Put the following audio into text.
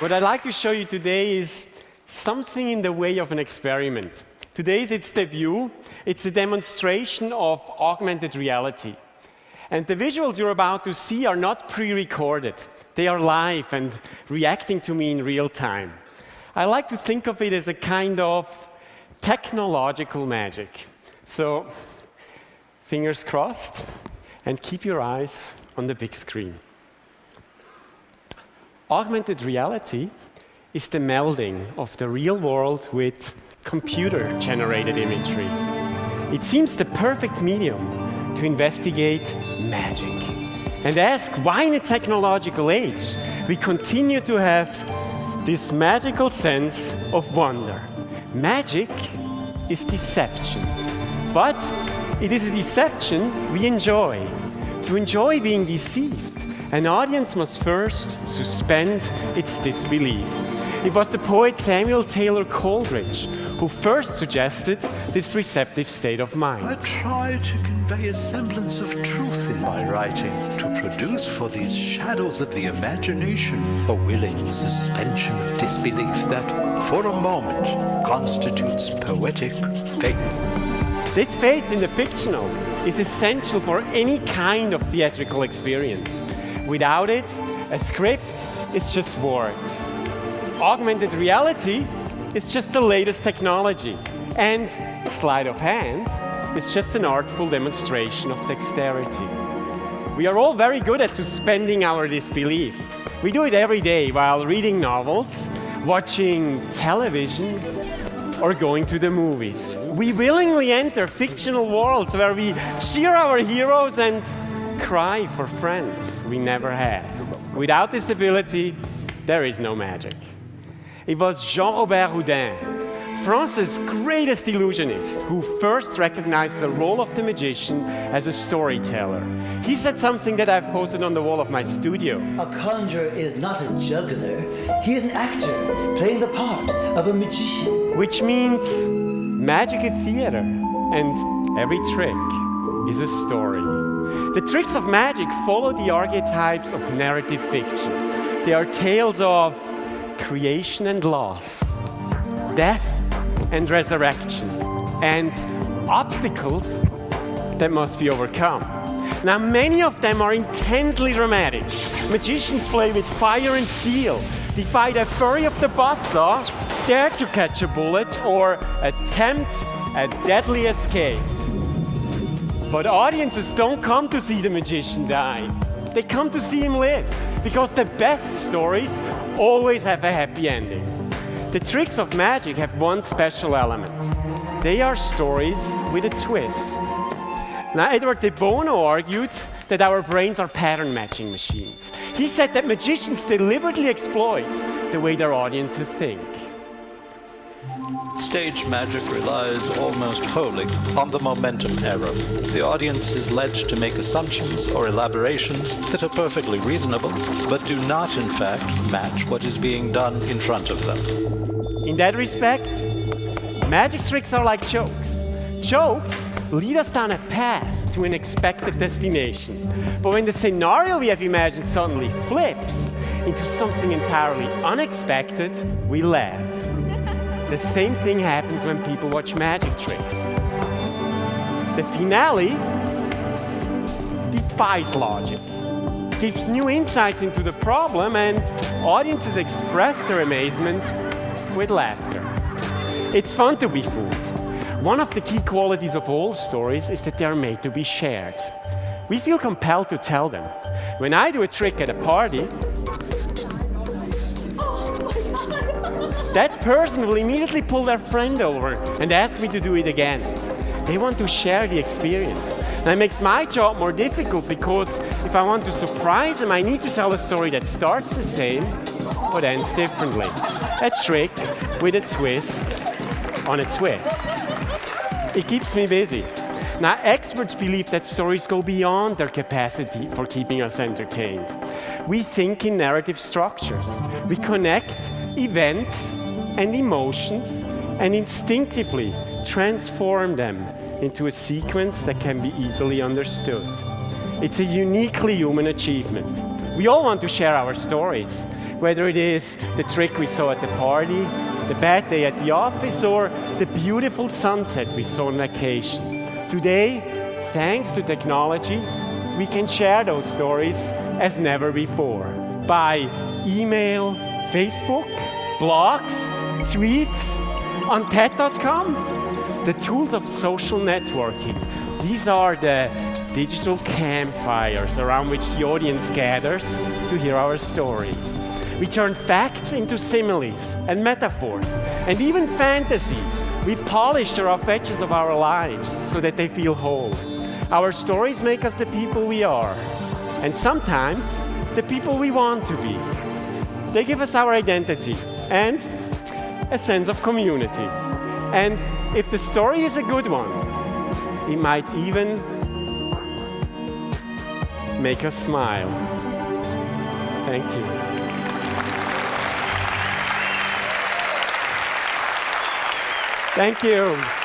What I'd like to show you today is something in the way of an experiment. Today's its debut. It's a demonstration of augmented reality. And the visuals you're about to see are not pre-recorded. They are live and reacting to me in real time. I like to think of it as a kind of technological magic. So, fingers crossed, and keep your eyes on the big screen. Augmented reality is the melding of the real world with computer-generated imagery. It seems the perfect medium to investigate magic and ask why in a technological age we continue to have this magical sense of wonder. Magic is deception, but it is a deception we enjoy. To enjoy being deceived, an audience must first suspend its disbelief. It was the poet Samuel Taylor Coleridge who first suggested this receptive state of mind. I try to convey a semblance of truth in my writing, to produce for these shadows of the imagination a willing suspension of disbelief that, for a moment, constitutes poetic faith. This faith in the fictional is essential for any kind of theatrical experience. Without it, a script is just words. Augmented reality is just the latest technology. And sleight of hand is just an artful demonstration of dexterity. We are all very good at suspending our disbelief. We do it every day while reading novels, watching television, or going to the movies. We willingly enter fictional worlds where we cheer our heroes and cry for friends we never had. Without this ability, there is no magic. It was Jean-Robert Houdin, France's greatest illusionist, who first recognized the role of the magician as a storyteller. He said something that I've posted on the wall of my studio. A conjurer is not a juggler. He is an actor playing the part of a magician. Which means magic is theater, and every trick is a story. The tricks of magic follow the archetypes of narrative fiction. They are tales of creation and loss, death and resurrection, and obstacles that must be overcome. Now, many of them are intensely dramatic. Magicians play with fire and steel, defy the fury of the buzzsaw, dare to catch a bullet, or attempt a deadly escape. But audiences don't come to see the magician die. They come to see him live, because the best stories always have a happy ending. The tricks of magic have one special element. They are stories with a twist. Now, Edward de Bono argued that our brains are pattern matching machines. He said that magicians deliberately exploit the way their audiences think. Stage magic relies almost wholly on the momentum error. The audience is led to make assumptions or elaborations that are perfectly reasonable, but do not, in fact, match what is being done in front of them. In that respect, magic tricks are like jokes. Jokes lead us down a path to an expected destination. But when the scenario we have imagined suddenly flips into something entirely unexpected, we laugh. The same thing happens when people watch magic tricks. The finale defies logic, gives new insights into the problem, and audiences express their amazement with laughter. It's fun to be fooled. One of the key qualities of all stories is that they are made to be shared. We feel compelled to tell them. When I do a trick at a party, that person will immediately pull their friend over and ask me to do it again. They want to share the experience. That makes my job more difficult because if I want to surprise them, I need to tell a story that starts the same but ends differently. A trick with a twist on a twist. It keeps me busy. Now, experts believe that stories go beyond their capacity for keeping us entertained. we think in narrative structures. We connect events and emotions and instinctively transform them into a sequence that can be easily understood. It's a uniquely human achievement. We all want to share our stories, whether it is the trick we saw at the party, the bad day at the office, or the beautiful sunset we saw on vacation. Today, thanks to technology, we can share those stories as never before by email, Facebook, blogs, tweets, on TED.com. The tools of social networking. These are the digital campfires around which the audience gathers to hear our story. We turn facts into similes and metaphors, and even fantasies. We polish the rough edges of our lives so that they feel whole. Our stories make us the people we are, and sometimes the people we want to be. They give us our identity and a sense of community. And if the story is a good one, it might even make us smile. Thank you. Thank you.